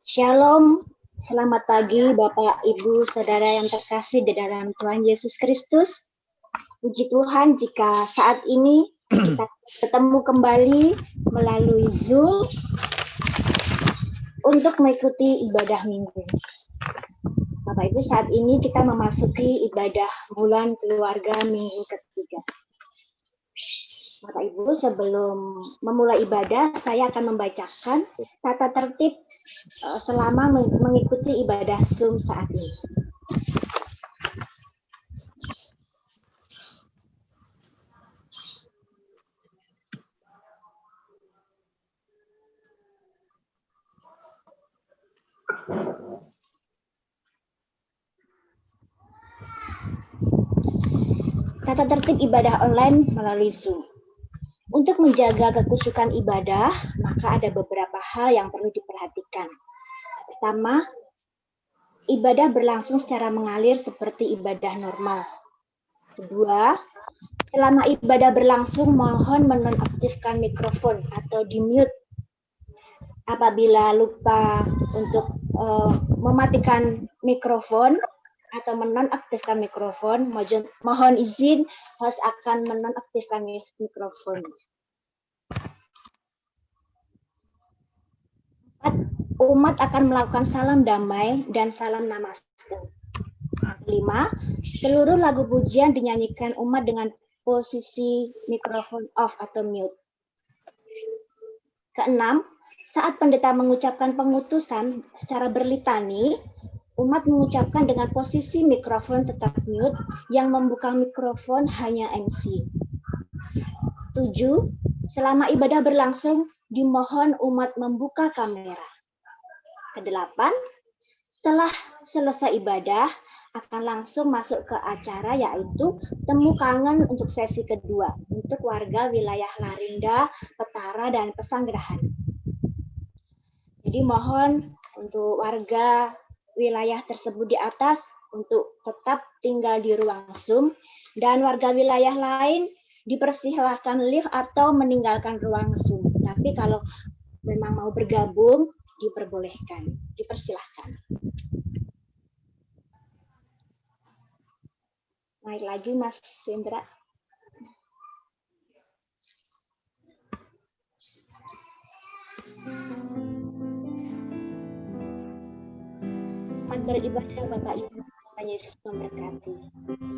Shalom, selamat pagi Bapak, Ibu, Saudara yang terkasih di dalam Tuhan Yesus Kristus. Puji Tuhan jika saat ini kita bertemu kembali melalui Zoom untuk mengikuti ibadah minggu. Bapak Ibu, saat ini kita memasuki ibadah bulan keluarga minggu ketiga. Bapak Ibu, sebelum memulai ibadah, saya akan membacakan tata tertib selama mengikuti ibadah Zoom saat ini. Tata tertib ibadah online melalui Zoom. Untuk menjaga kekusukan ibadah, maka ada beberapa hal yang perlu diperhatikan. Pertama, ibadah berlangsung secara mengalir seperti ibadah normal. Kedua, selama ibadah berlangsung, mohon menonaktifkan mikrofon atau di-mute. Apabila lupa untuk mematikan mikrofon atau menonaktifkan mikrofon, mohon izin host akan menonaktifkan mikrofon. Umat akan melakukan salam damai dan salam namaste. 5. Seluruh lagu pujian dinyanyikan umat dengan posisi mikrofon off atau mute. Keenam, saat pendeta mengucapkan pengutusan secara berlitani, umat mengucapkan dengan posisi mikrofon tetap mute, yang membuka mikrofon hanya MC. 7. Selama ibadah berlangsung, dimohon umat membuka kamera. Kedelapan, setelah selesai ibadah, akan langsung masuk ke acara yaitu temu kangen untuk sesi kedua untuk warga wilayah Larinda, Petara, dan Pesanggerahan. Jadi mohon untuk warga wilayah tersebut di atas untuk tetap tinggal di ruang Zoom, dan warga wilayah lain dipersilahkan live atau meninggalkan ruang Zoom. Tapi kalau memang mau bergabung, diperbolehkan, dipersilahkan. Naik lagi Mas Indra. Selamat beribadah Bapak Ibu, Tuhan Yesus memberkati.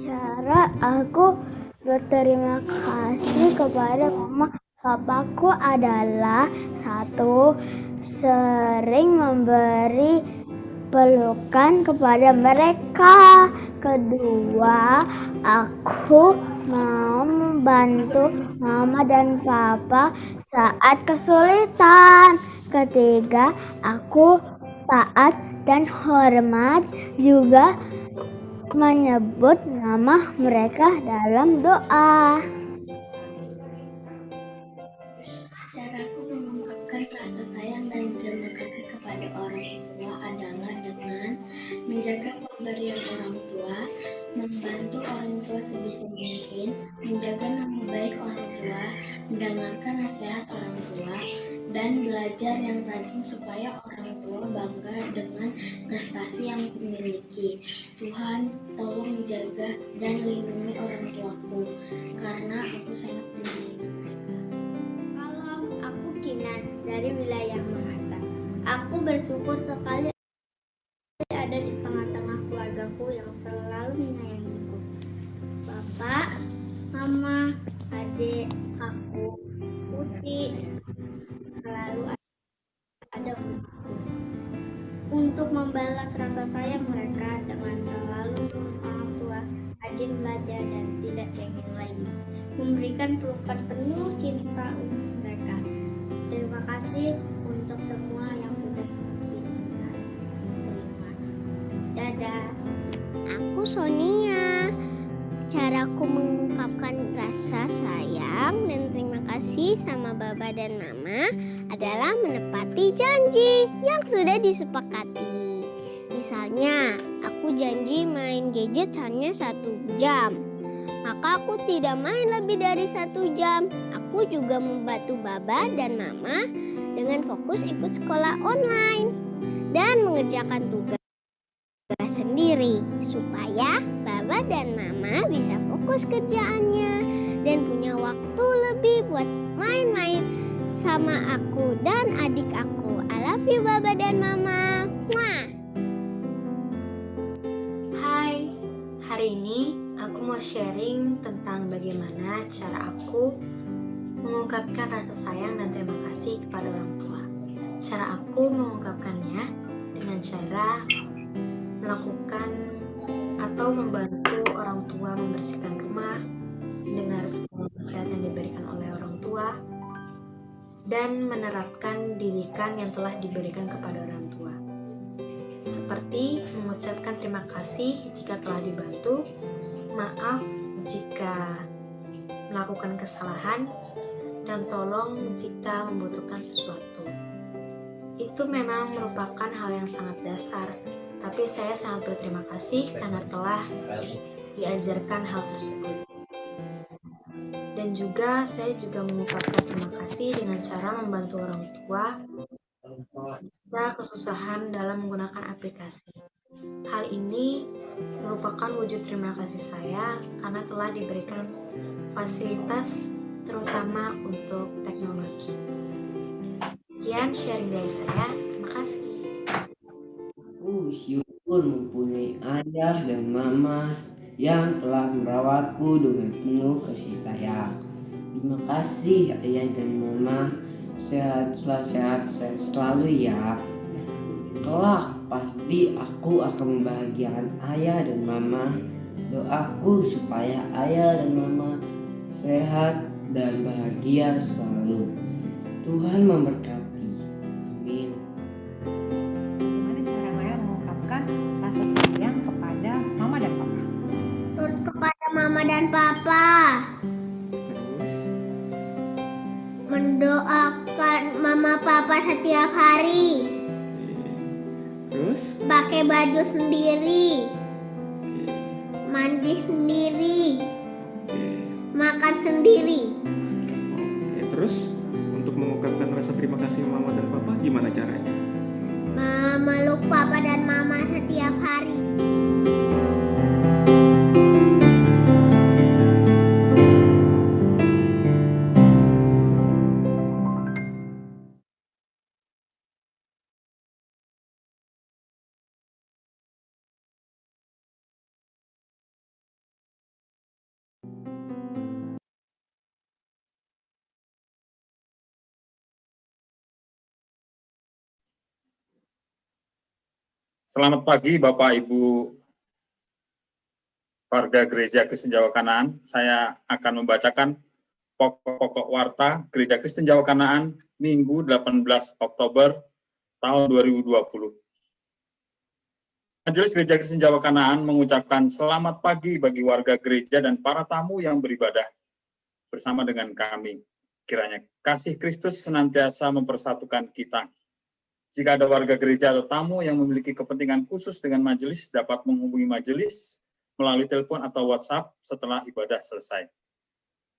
Cara aku berterima kasih kepada mama papaku adalah 1. Sering memberi pelukan kepada mereka. 2. Aku mau membantu mama dan papa saat kesulitan. 3. Aku taat dan hormat, juga menyebut nama mereka dalam doa. Caraku mengungkapkan rasa sayang dan terima kasih kepada orang tua adalah dengan menjaga pemberian orang tua, membantu orang tua sebisa mungkin, menjaga nama baik orang tua, mendengarkan nasihat orang tua, dan belajar yang rajin supaya orang tua bangga dengan prestasi yang kumiliki. Tuhan, tolong jaga dan lindungi orang tuaku, karena aku sangat menyayangi. Salam, aku Kinan dari wilayah Mahata. Aku bersyukur sekali ada di tengah-tengah keluargaku yang selalu menyayangiku. Bapak, Mama, adik, aku, Putih, selalu ada untukku. Untuk membalas rasa sayang mereka dengan selalu orang tua, rajin belajar dan tidak cengeng lagi. Memberikan pelukan penuh cinta untuk mereka. Terima kasih untuk semua yang sudah kita terima. Dadah. Aku Sonia. Caraku mengungkapkan rasa sayang dan terima kasih sama Baba dan Mama adalah menepati janji yang sudah disepakati. Misalnya, Aku janji main gadget hanya 1 jam. Maka aku tidak main lebih dari 1 jam. Aku juga membantu Baba dan Mama dengan fokus ikut sekolah online dan mengerjakan tugas sendiri supaya Baba dan Mama bisa fokus kerjaannya dan punya waktu lebih buat main-main sama aku dan adik aku. I love you Baba dan Mama. Mwah. Hai, hari ini aku mau sharing tentang bagaimana cara aku mengungkapkan rasa sayang dan terima kasih kepada orang tua. Cara aku mengungkapkannya dengan cara melakukan atau membantu orang tua membersihkan rumah, mendengar semua nasihat yang diberikan oleh orang tua, dan menerapkan didikan yang telah diberikan kepada orang tua. Seperti mengucapkan terima kasih jika telah dibantu, maaf jika melakukan kesalahan, dan tolong jika membutuhkan sesuatu. Itu memang merupakan hal yang sangat dasar, tapi saya sangat berterima kasih karena telah diajarkan hal tersebut. Dan juga saya juga mengucapkan terima kasih dengan cara membantu orang tua jika kesusahan dalam menggunakan aplikasi. Hal ini merupakan wujud terima kasih saya karena telah diberikan fasilitas terutama untuk teknologi. Sekian sharing dari saya, terima kasih. Syukur mempunyai ayah dan mama yang telah merawatku dengan penuh kasih sayang. Terima kasih ayah dan mama, sehat selalu ya. Kelak pasti aku akan membahagiakan ayah dan mama. Doaku supaya ayah dan mama sehat dan bahagia selalu. Tuhan memberkati. Amin. Gimana cara Maya mengungkapkan rasa sayang kepada mama dan papa? Terus kepada Mama dan Papa, Terus, mendoakan Mama Papa setiap hari, terus, pakai baju sendiri, oke, mandi sendiri, oke, makan sendiri. oke. Terus, untuk mengungkapkan rasa terima kasih mama dan papa, gimana caranya? Memeluk Papa dan Mama setiap hari. Selamat pagi Bapak Ibu warga Gereja Kristen Jawa Kanaan. Saya akan membacakan pokok-pokok warta Gereja Kristen Jawa Kanaan Minggu 18 Oktober tahun 2020. Majelis Gereja Kristen Jawa Kanaan mengucapkan selamat pagi bagi warga gereja dan para tamu yang beribadah bersama dengan kami. Kiranya kasih Kristus senantiasa mempersatukan kita. Jika ada warga gereja atau tamu yang memiliki kepentingan khusus dengan majelis, dapat menghubungi majelis melalui telepon atau WhatsApp setelah ibadah selesai.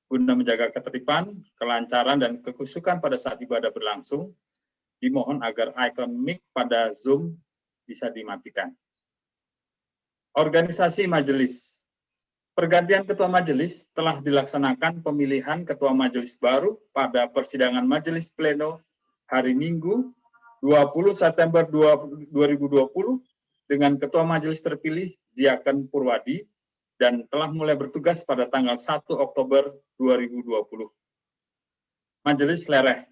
Guna menjaga ketertiban, kelancaran, dan kekusukan pada saat ibadah berlangsung, dimohon agar ikon mic pada Zoom bisa dimatikan. Organisasi majelis. Pergantian ketua majelis telah dilaksanakan pemilihan ketua majelis baru pada persidangan majelis pleno hari Minggu 20 September 2020 dengan ketua majelis terpilih Diaken Purwadi dan telah mulai bertugas pada tanggal 1 Oktober 2020. Majelis Lereh.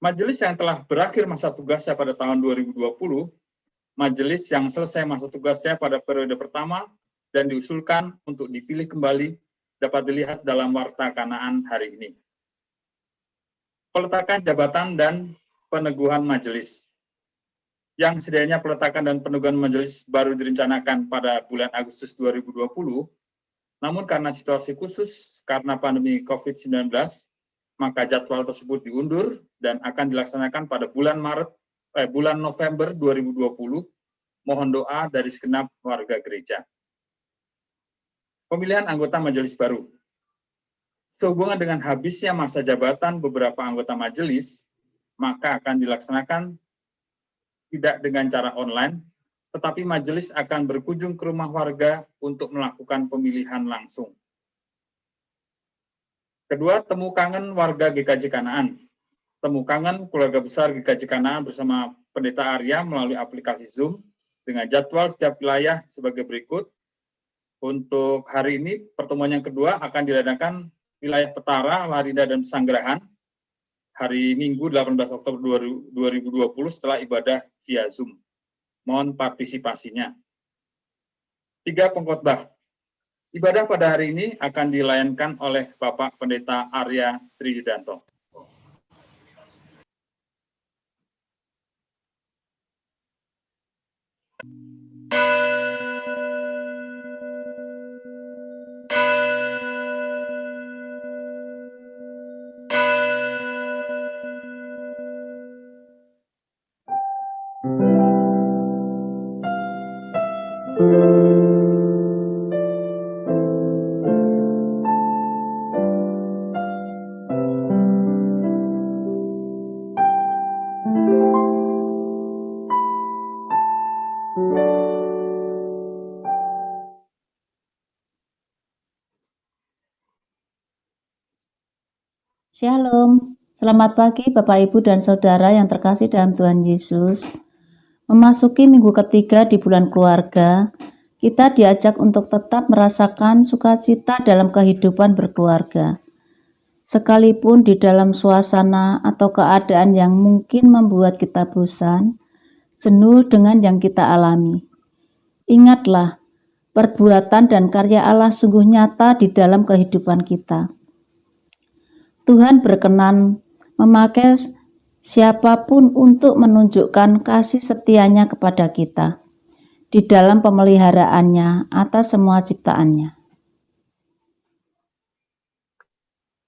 Majelis yang telah berakhir masa tugasnya pada tahun 2020, majelis yang selesai masa tugasnya pada periode pertama dan diusulkan untuk dipilih kembali dapat dilihat dalam warta Kanaan hari ini. Peletakan jabatan dan peneguhan majelis. Yang sedianya peletakan dan peneguhan majelis baru direncanakan pada bulan Agustus 2020, namun karena situasi khusus karena pandemi COVID-19, maka jadwal tersebut diundur dan akan dilaksanakan pada bulan November 2020 mohon doa dari segenap warga gereja. Pemilihan anggota majelis baru. Sehubungan dengan habisnya masa jabatan beberapa anggota majelis, maka akan dilaksanakan tidak dengan cara online, tetapi majelis akan berkunjung ke rumah warga untuk melakukan pemilihan langsung. Kedua, temu kangen warga GKJ Kanaan. Temu kangen keluarga besar GKJ Kanaan bersama Pendeta Arya melalui aplikasi Zoom dengan jadwal setiap wilayah sebagai berikut. Untuk hari ini, pertemuan yang kedua akan diadakan wilayah Petara, Larinda, dan Pesanggerahan hari Minggu 18 Oktober 2020 setelah ibadah via Zoom. Mohon partisipasinya. 3, pengkhotbah. Ibadah pada hari ini akan dilayankan oleh Bapak Pendeta Arya Triyudanto. Shalom, selamat pagi Bapak Ibu dan Saudara yang terkasih dalam Tuhan Yesus. Memasuki minggu ketiga di bulan keluarga, kita diajak untuk tetap merasakan sukacita dalam kehidupan berkeluarga. Sekalipun di dalam suasana atau keadaan yang mungkin membuat kita bosan, jenuh dengan yang kita alami. Ingatlah, perbuatan dan karya Allah sungguh nyata di dalam kehidupan kita. Tuhan berkenan memakai siapapun untuk menunjukkan kasih setianya kepada kita di dalam pemeliharaannya atas semua ciptaannya.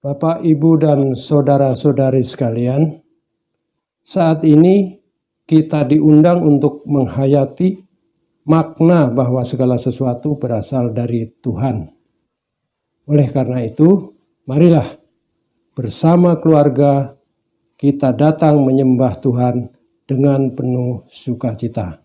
Bapak, Ibu, dan saudara-saudari sekalian, saat ini kita diundang untuk menghayati makna bahwa segala sesuatu berasal dari Tuhan. Oleh karena itu, marilah bersama keluarga kita datang menyembah Tuhan dengan penuh sukacita.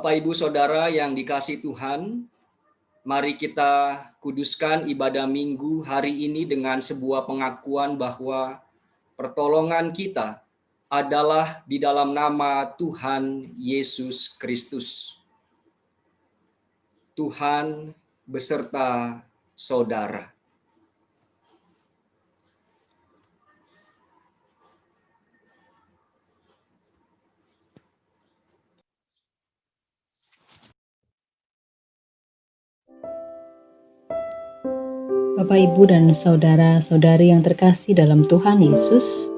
Bapak, Ibu, Saudara yang dikasihi Tuhan, mari kita kuduskan ibadah minggu hari ini dengan sebuah pengakuan bahwa pertolongan kita adalah di dalam nama Tuhan Yesus Kristus. Tuhan beserta saudara. Bapak, Ibu, dan saudara-saudari yang terkasih dalam Tuhan Yesus,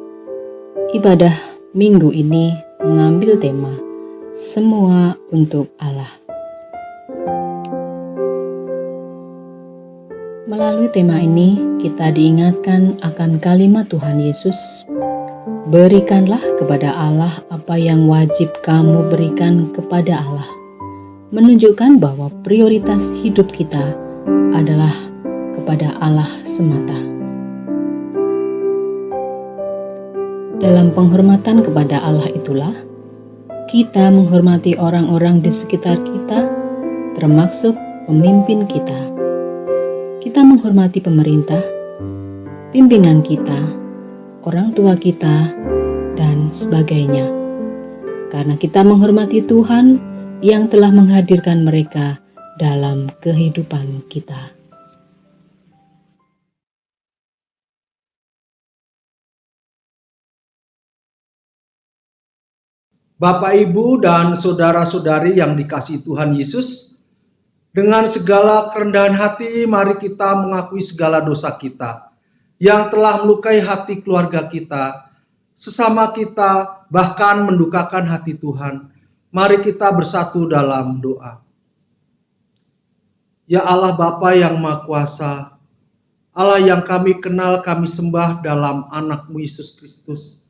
ibadah minggu ini mengambil tema Semua untuk Allah. Melalui tema ini, kita diingatkan akan kalimat Tuhan Yesus, "Berikanlah kepada Allah apa yang wajib kamu berikan kepada Allah," menunjukkan bahwa prioritas hidup kita adalah kepada Allah semata. Dalam penghormatan kepada Allah itulah kita menghormati orang-orang di sekitar kita, termasuk pemimpin kita. Kita menghormati pemerintah, pimpinan kita, orang tua kita, dan sebagainya. Karena kita menghormati Tuhan yang telah menghadirkan mereka dalam kehidupan kita. Bapak, Ibu, dan saudara-saudari yang dikasihi Tuhan Yesus, dengan segala kerendahan hati, mari kita mengakui segala dosa kita yang telah melukai hati keluarga kita, sesama kita, bahkan mendukakan hati Tuhan. Mari kita bersatu dalam doa. Ya Allah Bapa yang Maha Kuasa, Allah yang kami kenal, kami sembah dalam anak-Mu Yesus Kristus,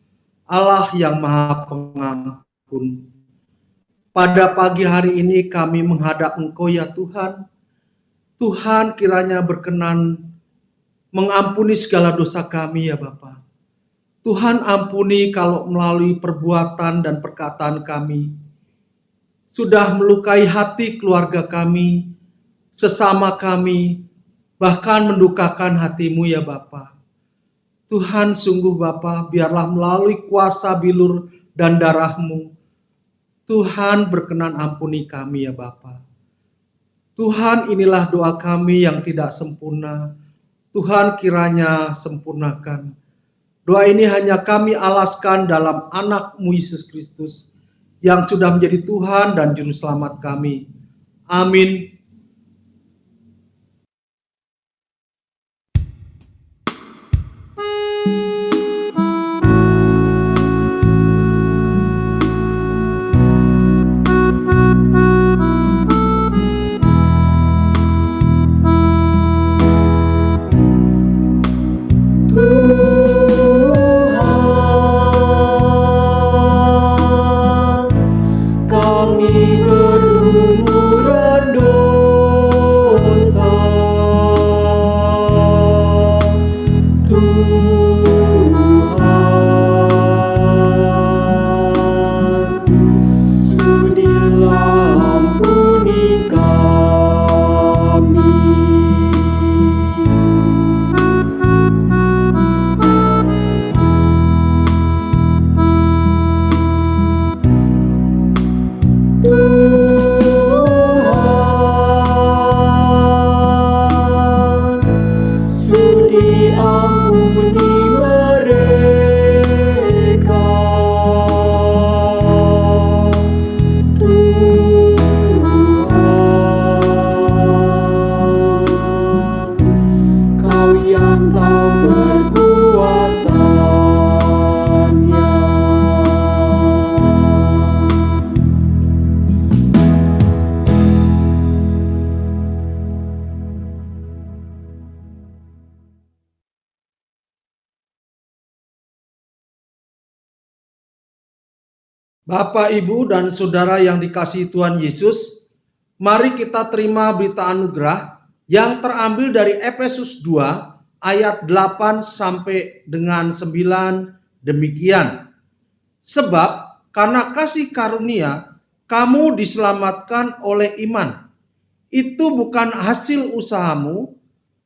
Allah yang Maha Pengampun. Pada pagi hari ini kami menghadap Engkau ya Tuhan. Tuhan kiranya berkenan mengampuni segala dosa kami ya Bapa. Tuhan ampuni kalau melalui perbuatan dan perkataan kami sudah melukai hati keluarga kami, sesama kami, bahkan mendukakan hati-Mu ya Bapa. Tuhan sungguh Bapa, biarlah melalui kuasa bilur dan darah-Mu, Tuhan berkenan ampuni kami ya Bapa. Tuhan, inilah doa kami yang tidak sempurna. Tuhan kiranya sempurnakan. Doa ini hanya kami alaskan dalam anak-Mu Yesus Kristus yang sudah menjadi Tuhan dan Juru Selamat kami. Amin. Bapak, Ibu, dan saudara yang dikasihi Tuhan Yesus, mari kita terima berita anugerah yang terambil dari Efesus 2 ayat 8 sampai dengan 9 demikian. Sebab karena kasih karunia kamu diselamatkan oleh iman. Itu bukan hasil usahamu,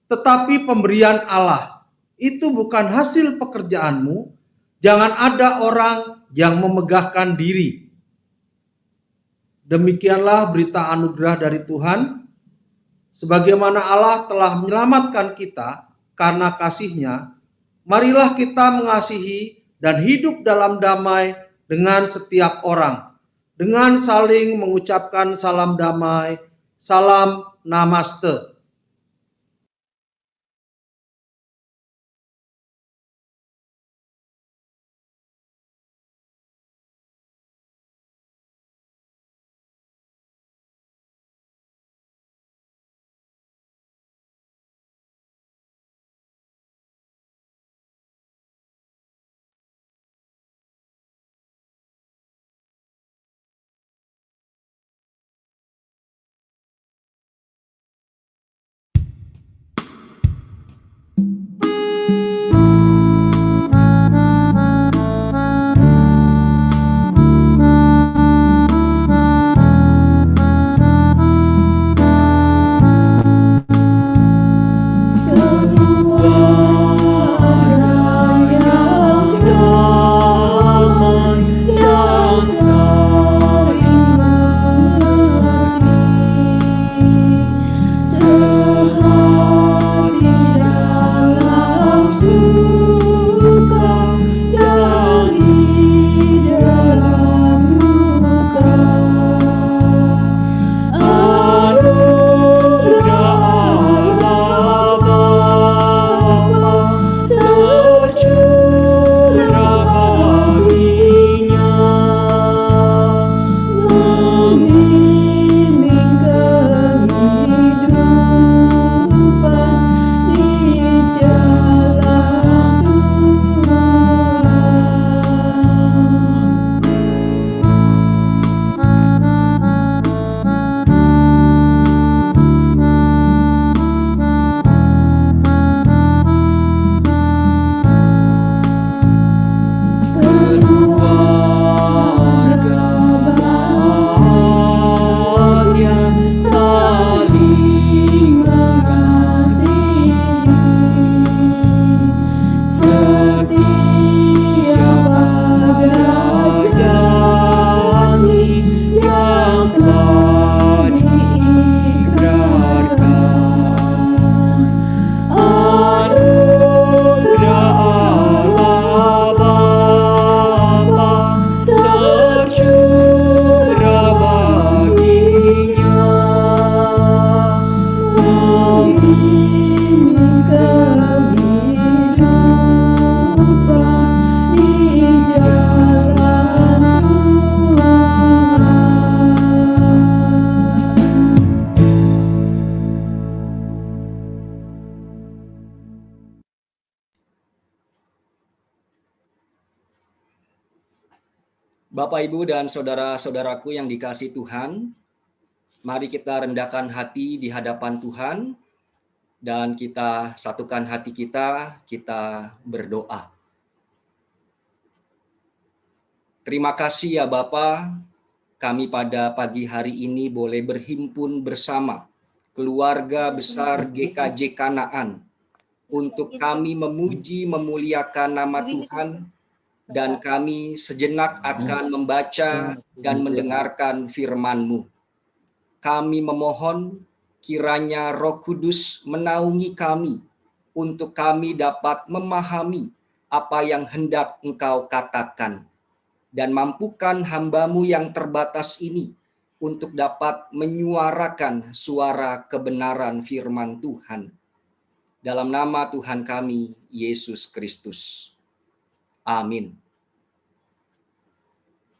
tetapi pemberian Allah. Itu bukan hasil pekerjaanmu. Jangan ada orang yang memegahkan diri. Demikianlah berita anugerah dari Tuhan. Sebagaimana Allah telah menyelamatkan kita karena kasih-Nya, marilah kita mengasihi dan hidup dalam damai dengan setiap orang, dengan saling mengucapkan salam damai, salam namaste. Bapak, Ibu, dan saudara-saudaraku yang dikasihi Tuhan, mari kita rendahkan hati di hadapan Tuhan dan kita satukan hati kita berdoa. Terima kasih ya Bapa, kami pada pagi hari ini boleh berhimpun bersama keluarga besar GKJ Kanaan untuk kami memuji memuliakan nama Tuhan. Dan kami sejenak akan membaca dan mendengarkan firman-Mu. Kami memohon kiranya Roh Kudus menaungi kami untuk kami dapat memahami apa yang hendak Engkau katakan. Dan mampukan hamba-Mu yang terbatas ini untuk dapat menyuarakan suara kebenaran firman Tuhan. Dalam nama Tuhan kami, Yesus Kristus. Amin.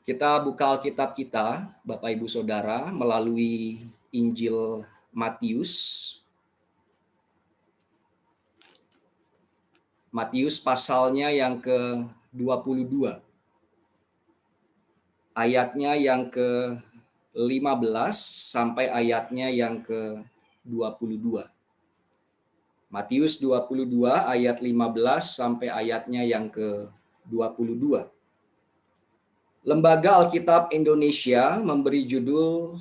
Kita buka Alkitab kita, Bapak Ibu Saudara, melalui Injil Matius. Matius pasalnya yang ke-22. Ayatnya yang ke-15 sampai ayatnya yang ke-22. Matius 22 ayat 15 sampai ayatnya yang ke-22. Lembaga Alkitab Indonesia memberi judul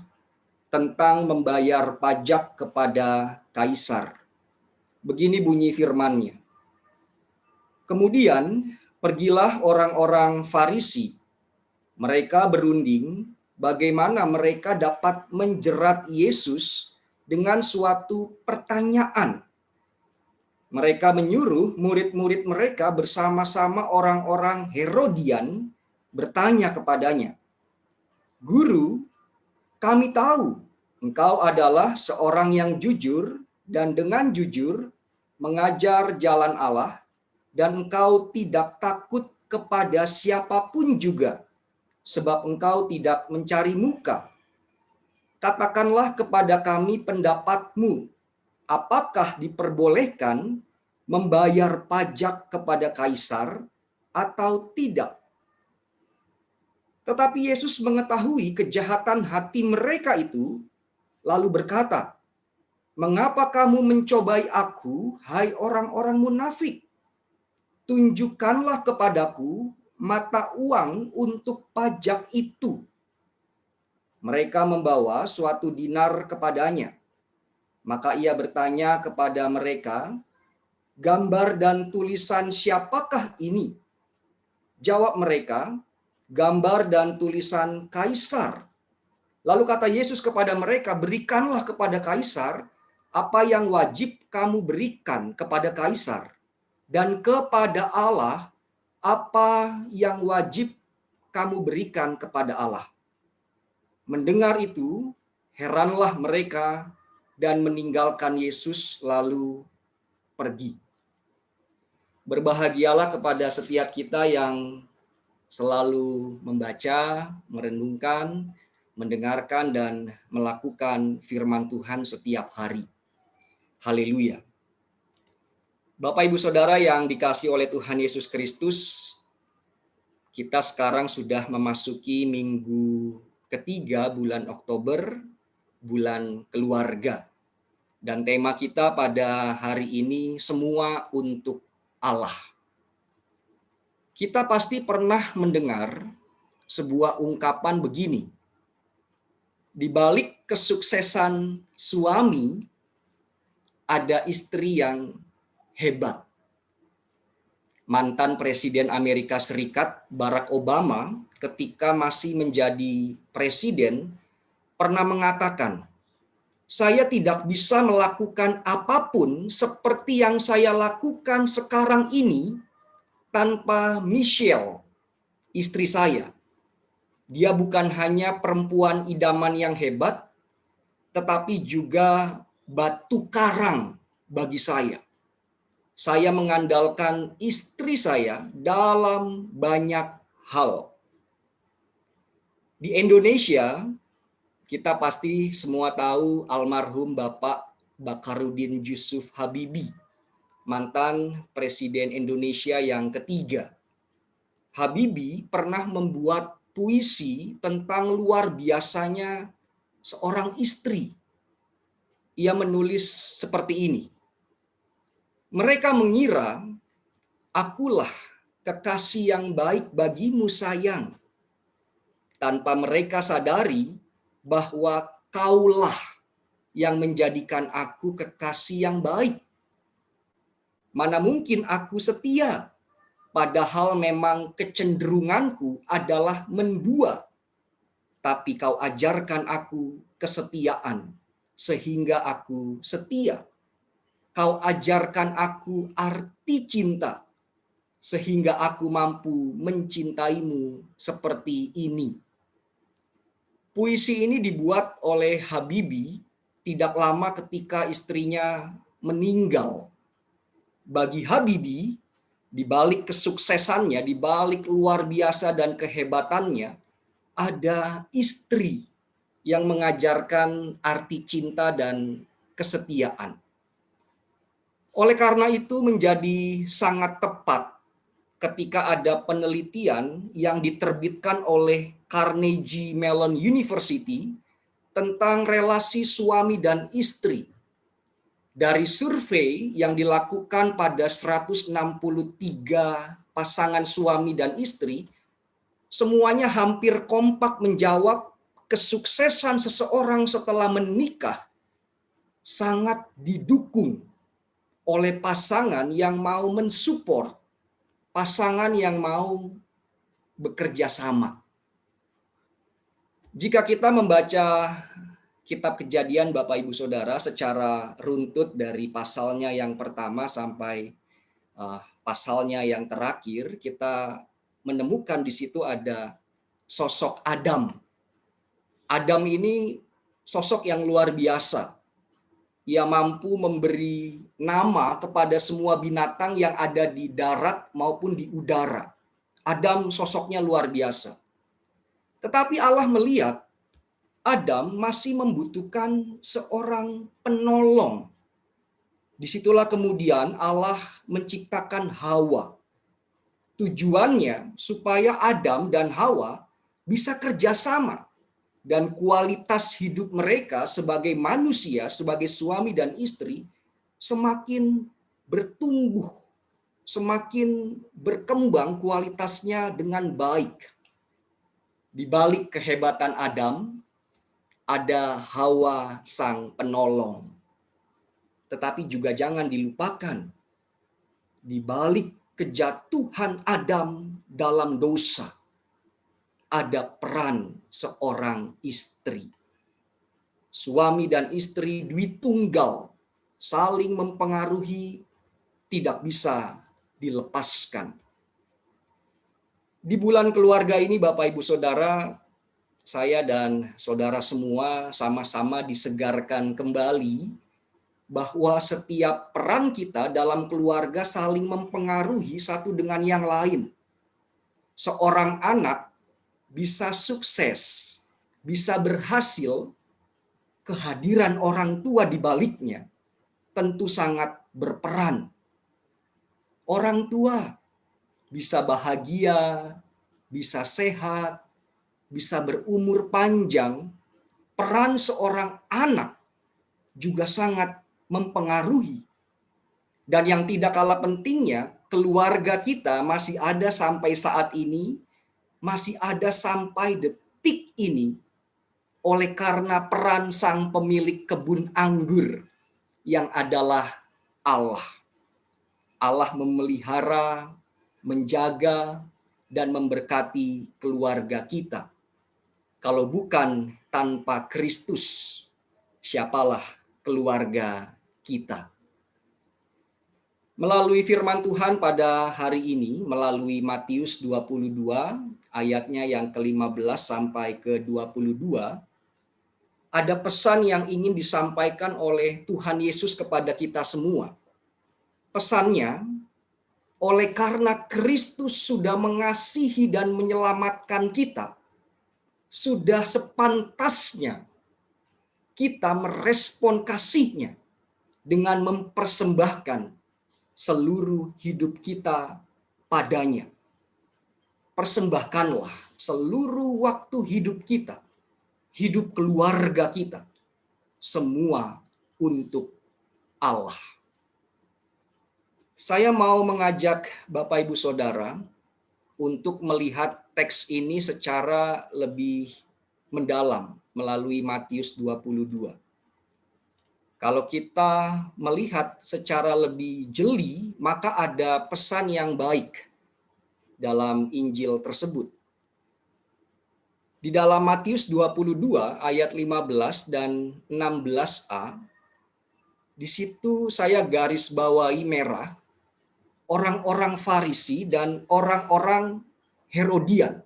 tentang membayar pajak kepada Kaisar. Begini bunyi firman-Nya. Kemudian pergilah orang-orang Farisi Mereka berunding bagaimana mereka dapat menjerat Yesus dengan suatu pertanyaan. Mereka menyuruh murid-murid mereka bersama-sama orang-orang Herodian bertanya kepadanya, "Guru, kami tahu engkau adalah seorang yang jujur dan dengan jujur mengajar jalan Allah, dan engkau tidak takut kepada siapapun juga, sebab engkau tidak mencari muka. Katakanlah kepada kami pendapatmu, apakah diperbolehkan membayar pajak kepada kaisar atau tidak?" Tetapi Yesus mengetahui kejahatan hati mereka itu, lalu berkata, "Mengapa kamu mencobai aku, hai orang-orang munafik? Tunjukkanlah kepadaku mata uang untuk pajak itu." Mereka membawa suatu dinar kepadanya. Maka ia bertanya kepada mereka, "Gambar dan tulisan siapakah ini?" Jawab mereka, "Gambar dan tulisan Kaisar." Lalu kata Yesus kepada mereka, "Berikanlah kepada Kaisar apa yang wajib kamu berikan kepada Kaisar, dan kepada Allah apa yang wajib kamu berikan kepada Allah." Mendengar itu, heranlah mereka dan meninggalkan Yesus lalu pergi. Berbahagialah kepada setiap kita yang selalu membaca, merenungkan, mendengarkan, dan melakukan firman Tuhan setiap hari. Haleluya. Bapak, Ibu, Saudara yang dikasihi oleh Tuhan Yesus Kristus, kita sekarang sudah memasuki minggu ketiga bulan Oktober, bulan keluarga. Dan tema kita pada hari ini, semua untuk Allah. Kita pasti pernah mendengar sebuah ungkapan begini, di balik kesuksesan suami, ada istri yang hebat. Mantan Presiden Amerika Serikat Barack Obama ketika masih menjadi presiden pernah mengatakan, "Saya tidak bisa melakukan apapun seperti yang saya lakukan sekarang ini tanpa Michelle, istri saya. Dia bukan hanya perempuan idaman yang hebat, tetapi juga batu karang bagi saya. Saya mengandalkan istri saya dalam banyak hal." Di Indonesia, kita pasti semua tahu almarhum Bapak Bakarudin Yusuf Habibie, mantan Presiden Indonesia yang ketiga. Habibie pernah membuat puisi tentang luar biasanya seorang istri. Ia menulis seperti ini, "Mereka mengira akulah kekasih yang baik bagimu sayang, tanpa mereka sadari bahwa kaulah yang menjadikan aku kekasih yang baik. Mana mungkin aku setia, padahal memang kecenderunganku adalah mendua. Tapi kau ajarkan aku kesetiaan, sehingga aku setia. Kau ajarkan aku arti cinta, sehingga aku mampu mencintaimu seperti ini." Puisi ini dibuat oleh Habibie tidak lama ketika istrinya meninggal. Bagi Habibie, di balik kesuksesannya, di balik luar biasa dan kehebatannya, ada istri yang mengajarkan arti cinta dan kesetiaan. Oleh karena itu menjadi sangat tepat ketika ada penelitian yang diterbitkan oleh Carnegie Mellon University tentang relasi suami dan istri. Dari survei yang dilakukan pada 163 pasangan suami dan istri, semuanya hampir kompak menjawab kesuksesan seseorang setelah menikah sangat didukung oleh pasangan yang mau mensupport, pasangan yang mau bekerja sama. Jika kita membaca kitab Kejadian Bapak Ibu Saudara secara runtut dari pasalnya yang pertama sampai pasalnya yang terakhir, kita menemukan di situ ada sosok Adam. Adam ini sosok yang luar biasa. Ia mampu memberi nama kepada semua binatang yang ada di darat maupun di udara. Adam sosoknya luar biasa. Tetapi Allah melihat Adam masih membutuhkan seorang penolong. Disitulah kemudian Allah menciptakan Hawa. Tujuannya supaya Adam dan Hawa bisa kerjasama. Dan kualitas hidup mereka sebagai manusia, sebagai suami dan istri, semakin bertumbuh, semakin berkembang kualitasnya dengan baik. Di balik kehebatan Adam, ada Hawa sang penolong. Tetapi juga jangan dilupakan, di balik kejatuhan Adam dalam dosa, ada peran seorang istri. Suami dan istri Dwitunggal saling mempengaruhi, tidak bisa dilepaskan. Di bulan keluarga ini Bapak Ibu Saudara, saya dan saudara semua sama-sama disegarkan kembali bahwa setiap peran kita dalam keluarga saling mempengaruhi satu dengan yang lain. Seorang anak bisa sukses, bisa berhasil, kehadiran orang tua di baliknya tentu sangat berperan. Orang tua bisa bahagia, bisa sehat, bisa berumur panjang. Peran seorang anak juga sangat mempengaruhi. Dan yang tidak kalah pentingnya, keluarga kita masih ada sampai saat ini, masih ada sampai detik ini oleh karena peran sang pemilik kebun anggur yang adalah Allah. Allah memelihara, menjaga, dan memberkati keluarga kita. Kalau bukan tanpa Kristus, siapalah keluarga kita? Melalui firman Tuhan pada hari ini, melalui Matius 22, ayatnya yang ke-15 sampai ke-22, ada pesan yang ingin disampaikan oleh Tuhan Yesus kepada kita semua. Pesannya, oleh karena Kristus sudah mengasihi dan menyelamatkan kita, sudah sepantasnya kita merespon kasih-Nya dengan mempersembahkan seluruh hidup kita padanya. Persembahkanlah seluruh waktu hidup kita, hidup keluarga kita, semua untuk Allah. Saya mau mengajak Bapak Ibu Saudara untuk melihat teks ini secara lebih mendalam melalui Matius 22. Kalau kita melihat secara lebih jeli, maka ada pesan yang baik dalam Injil tersebut. Di dalam Matius 22 ayat 15 dan 16a, di situ saya garis bawahi merah orang-orang Farisi dan orang-orang Herodian.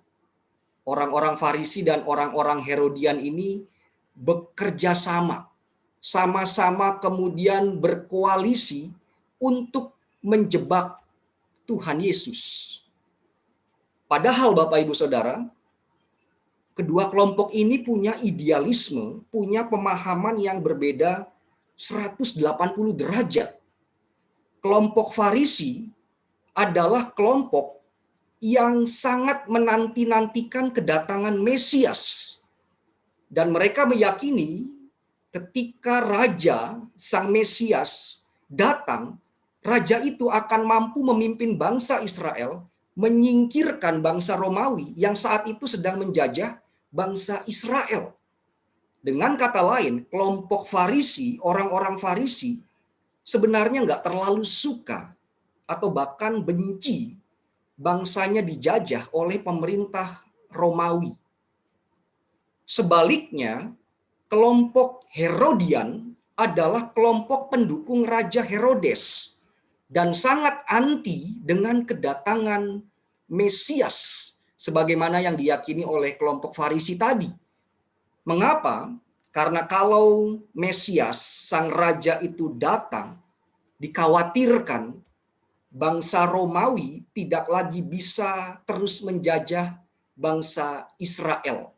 Orang-orang Farisi dan orang-orang Herodian ini bekerja sama-sama kemudian berkoalisi untuk menjebak Tuhan Yesus. Padahal Bapak Ibu Saudara, kedua kelompok ini punya idealisme, punya pemahaman yang berbeda 180 derajat. Kelompok Farisi adalah kelompok yang sangat menanti-nantikan kedatangan Mesias. Dan mereka meyakini ketika Raja, Sang Mesias datang, Raja itu akan mampu memimpin bangsa Israel, menyingkirkan bangsa Romawi yang saat itu sedang menjajah bangsa Israel. Dengan kata lain, kelompok Farisi, orang-orang Farisi, sebenarnya nggak terlalu suka atau bahkan benci bangsanya dijajah oleh pemerintah Romawi. Sebaliknya, kelompok Herodian adalah kelompok pendukung Raja Herodes dan sangat anti dengan kedatangan Mesias sebagaimana yang diyakini oleh kelompok Farisi tadi. Mengapa? Karena kalau Mesias, sang raja itu datang, dikhawatirkan bangsa Romawi tidak lagi bisa terus menjajah bangsa Israel.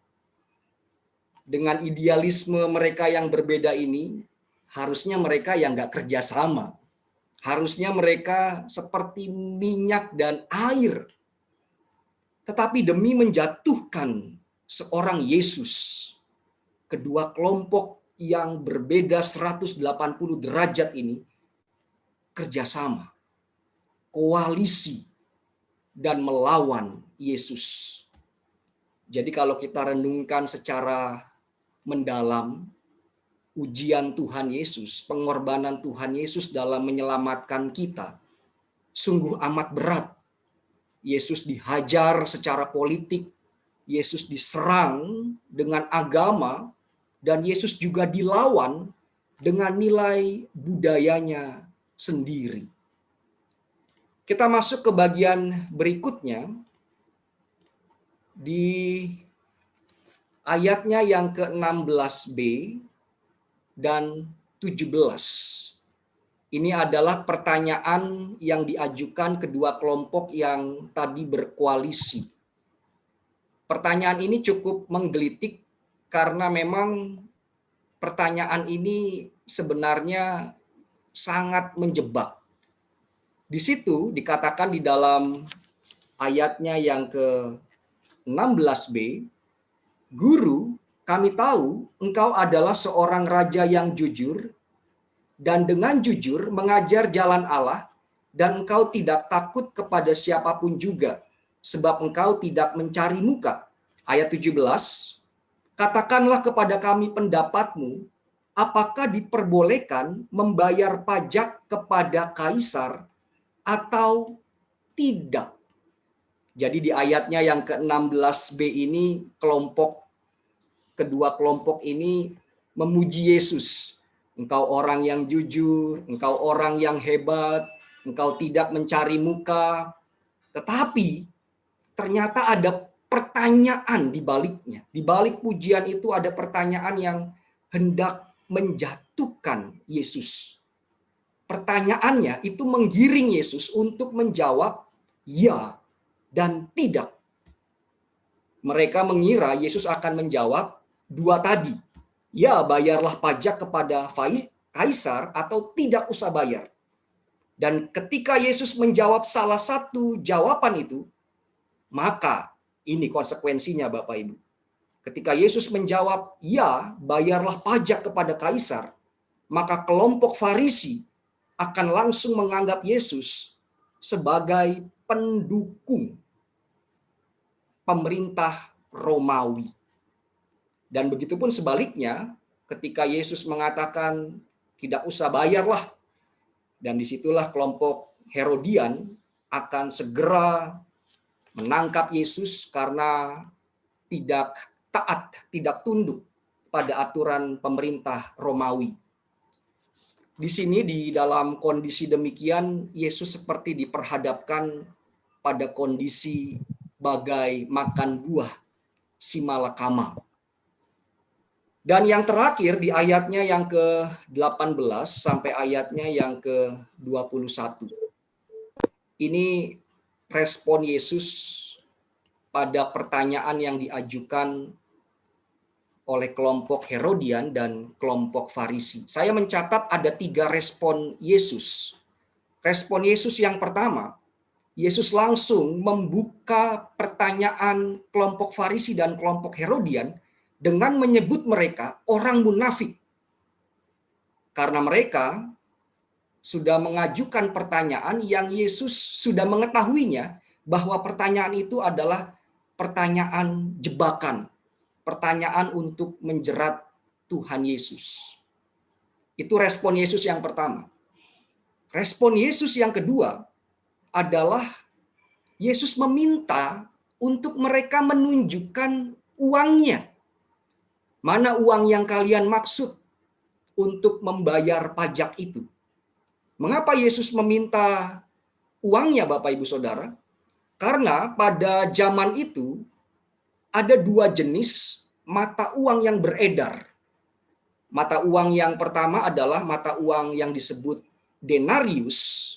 Dengan idealisme mereka yang berbeda ini, harusnya mereka yang nggak kerjasama. Harusnya mereka seperti minyak dan air. Tetapi demi menjatuhkan seorang Yesus, kedua kelompok yang berbeda 180 derajat ini kerjasama, koalisi, dan melawan Yesus. Jadi kalau kita renungkan secara mendalam, ujian Tuhan Yesus, pengorbanan Tuhan Yesus dalam menyelamatkan kita, sungguh amat berat. Yesus dihajar secara politik, Yesus diserang dengan agama, dan Yesus juga dilawan dengan nilai budayanya sendiri. Kita masuk ke bagian berikutnya, di ayatnya yang ke-16b dan 17. Ini adalah pertanyaan yang diajukan kedua kelompok yang tadi berkoalisi. Pertanyaan ini cukup menggelitik karena memang pertanyaan ini sebenarnya sangat menjebak. Di situ dikatakan di dalam ayatnya yang ke-16b, "Guru, kami tahu engkau adalah seorang raja yang jujur dan dengan jujur mengajar jalan Allah, dan engkau tidak takut kepada siapapun juga, sebab engkau tidak mencari muka." Ayat 17, "Katakanlah kepada kami pendapatmu, apakah diperbolehkan membayar pajak kepada kaisar atau tidak?" Jadi di ayatnya yang ke-16b ini kedua kelompok ini memuji Yesus. Engkau orang yang jujur, engkau orang yang hebat, engkau tidak mencari muka. Tetapi ternyata ada pertanyaan di baliknya. Di balik pujian itu ada pertanyaan yang hendak menjatuhkan Yesus. Pertanyaannya itu menggiring Yesus untuk menjawab ya dan tidak. Mereka mengira Yesus akan menjawab dua tadi. Ya, bayarlah pajak kepada kaisar atau tidak usah bayar. Dan ketika Yesus menjawab salah satu jawaban itu, maka ini konsekuensinya Bapak Ibu. Ketika Yesus menjawab, ya, bayarlah pajak kepada kaisar, maka kelompok Farisi akan langsung menganggap Yesus sebagai pendukung pemerintah Romawi. Dan begitu pun sebaliknya, ketika Yesus mengatakan tidak usah bayarlah, dan disitulah kelompok Herodian akan segera menangkap Yesus karena tidak taat, tidak tunduk pada aturan pemerintah Romawi. Di sini di dalam kondisi demikian, Yesus seperti diperhadapkan pada kondisi bagai makan buah si malakama. Dan yang terakhir di ayatnya yang ke-18 sampai ayatnya yang ke-21. Ini respon Yesus pada pertanyaan yang diajukan oleh kelompok Herodian dan kelompok Farisi. Saya mencatat ada 3 respon Yesus. Respon Yesus yang pertama, Yesus langsung membuka pertanyaan kelompok Farisi dan kelompok Herodian dengan menyebut mereka orang munafik. Karena mereka sudah mengajukan pertanyaan yang Yesus sudah mengetahuinya bahwa pertanyaan itu adalah pertanyaan jebakan, pertanyaan untuk menjerat Tuhan Yesus. Itu respon Yesus yang pertama. Respon Yesus yang kedua adalah Yesus meminta untuk mereka menunjukkan uangnya. Mana uang yang kalian maksud untuk membayar pajak itu? Mengapa Yesus meminta uangnya, Bapak Ibu Saudara? Karena pada zaman itu ada dua jenis mata uang yang beredar. Mata uang yang pertama adalah mata uang yang disebut denarius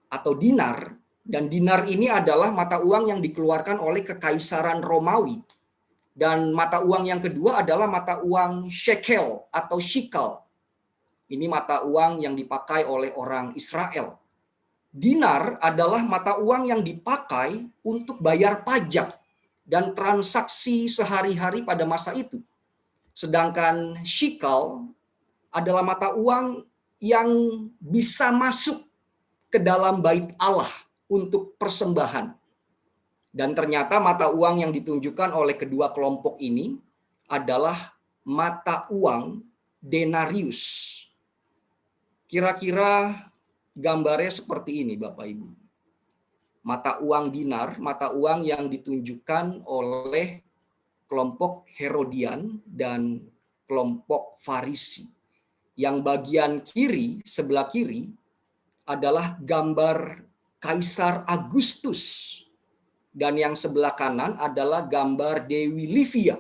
atau dinar, dan dinar ini adalah mata uang yang dikeluarkan oleh Kekaisaran Romawi. Dan mata uang yang kedua adalah mata uang shekel atau shikal. Ini mata uang yang dipakai oleh orang Israel. Dinar adalah mata uang yang dipakai untuk bayar pajak dan transaksi sehari-hari pada masa itu. Sedangkan shikal adalah mata uang yang bisa masuk ke dalam bait Allah untuk persembahan. Dan ternyata mata uang yang ditunjukkan oleh kedua kelompok ini adalah mata uang denarius. Kira-kira gambarnya seperti ini, Bapak Ibu. Mata uang dinar, mata uang yang ditunjukkan oleh kelompok Herodian dan kelompok Farisi. Yang bagian kiri, sebelah kiri, adalah gambar Kaisar Agustus. Dan yang sebelah kanan adalah gambar Dewi Livia,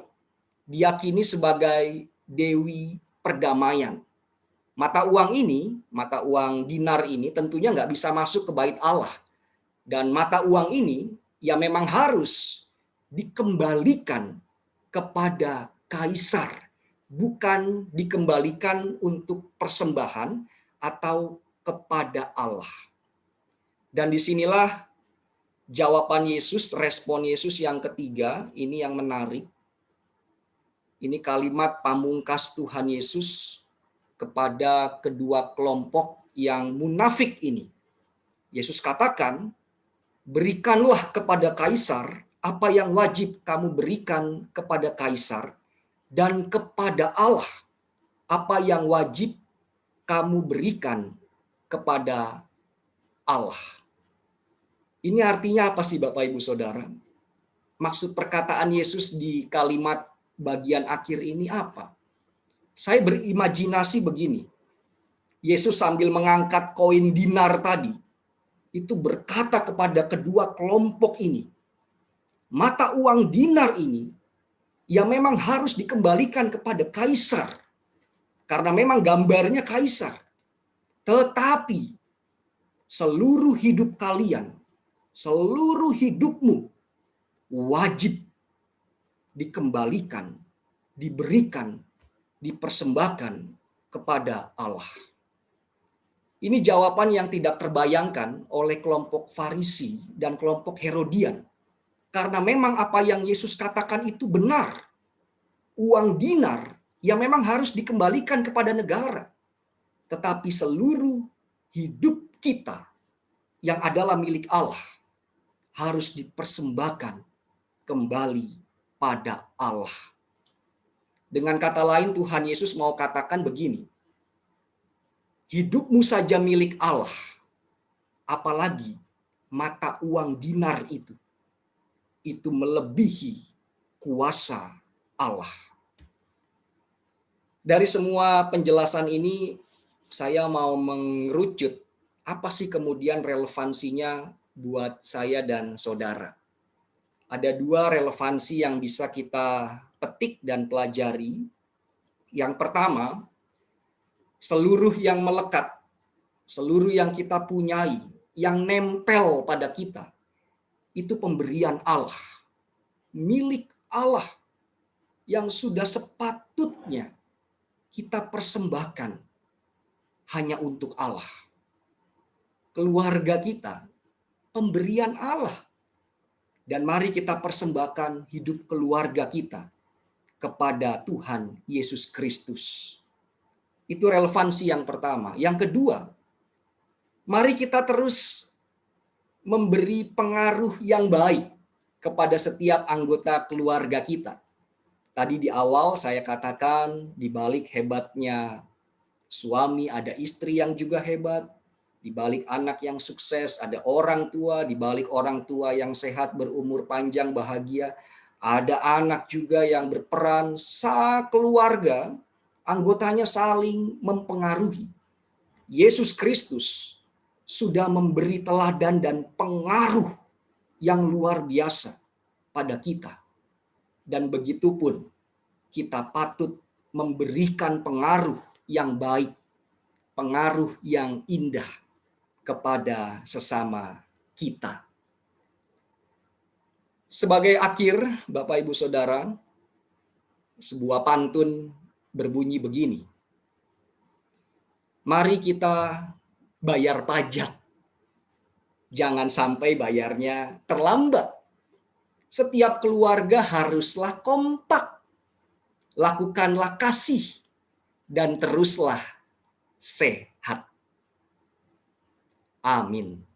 diyakini sebagai Dewi Perdamaian. Mata uang ini, mata uang dinar ini tentunya nggak bisa masuk ke bait Allah. Dan mata uang ini ya memang harus dikembalikan kepada kaisar, bukan dikembalikan untuk persembahan atau kepada Allah. Dan disinilah jawaban Yesus, respon Yesus yang ketiga, ini yang menarik. Ini kalimat pamungkas Tuhan Yesus kepada kedua kelompok yang munafik ini. Yesus katakan, berikanlah kepada kaisar apa yang wajib kamu berikan kepada kaisar, dan kepada Allah apa yang wajib kamu berikan kepada Allah. Ini artinya apa sih Bapak Ibu Saudara? Maksud perkataan Yesus di kalimat bagian akhir ini apa? Saya berimajinasi begini. Yesus sambil mengangkat koin dinar tadi, itu berkata kepada kedua kelompok ini, mata uang dinar ini ya memang harus dikembalikan kepada kaisar. Karena memang gambarnya kaisar. Tetapi seluruh hidup kalian, seluruh hidupmu wajib dikembalikan, diberikan, dipersembahkan kepada Allah. Ini jawaban yang tidak terbayangkan oleh kelompok Farisi dan kelompok Herodian. Karena memang apa yang Yesus katakan itu benar. Uang dinar ya memang harus dikembalikan kepada negara. Tetapi seluruh hidup kita yang adalah milik Allah harus dipersembahkan kembali pada Allah. Dengan kata lain, Tuhan Yesus mau katakan begini, hidupmu saja milik Allah, apalagi mata uang dinar itu melebihi kuasa Allah. Dari semua penjelasan ini, saya mau mengerucut apa sih kemudian relevansinya buat saya dan saudara. Ada dua relevansi yang bisa kita petik dan pelajari. Yang pertama, seluruh yang melekat, seluruh yang kita punyai, yang nempel pada kita, itu pemberian Allah, milik Allah, yang sudah sepatutnya kita persembahkan hanya untuk Allah. Keluarga kita, pemberian Allah. Dan mari kita persembahkan hidup keluarga kita kepada Tuhan Yesus Kristus. Itu relevansi yang pertama. Yang kedua, mari kita terus memberi pengaruh yang baik kepada setiap anggota keluarga kita. Tadi di awal saya katakan, di balik hebatnya suami ada istri yang juga hebat. Di balik anak yang sukses ada orang tua, di balik orang tua yang sehat, berumur panjang, bahagia, Ada anak juga yang berperan, keluarga, anggotanya saling mempengaruhi. Yesus Kristus sudah memberi teladan dan pengaruh yang luar biasa pada kita. Dan begitu pun kita patut memberikan pengaruh yang baik, pengaruh yang indah kepada sesama kita. Sebagai akhir, Bapak Ibu Saudara, sebuah pantun berbunyi begini. Mari kita bayar pajak. Jangan sampai bayarnya terlambat. Setiap keluarga haruslah kompak. Lakukanlah kasih dan teruslah sehat. Amin.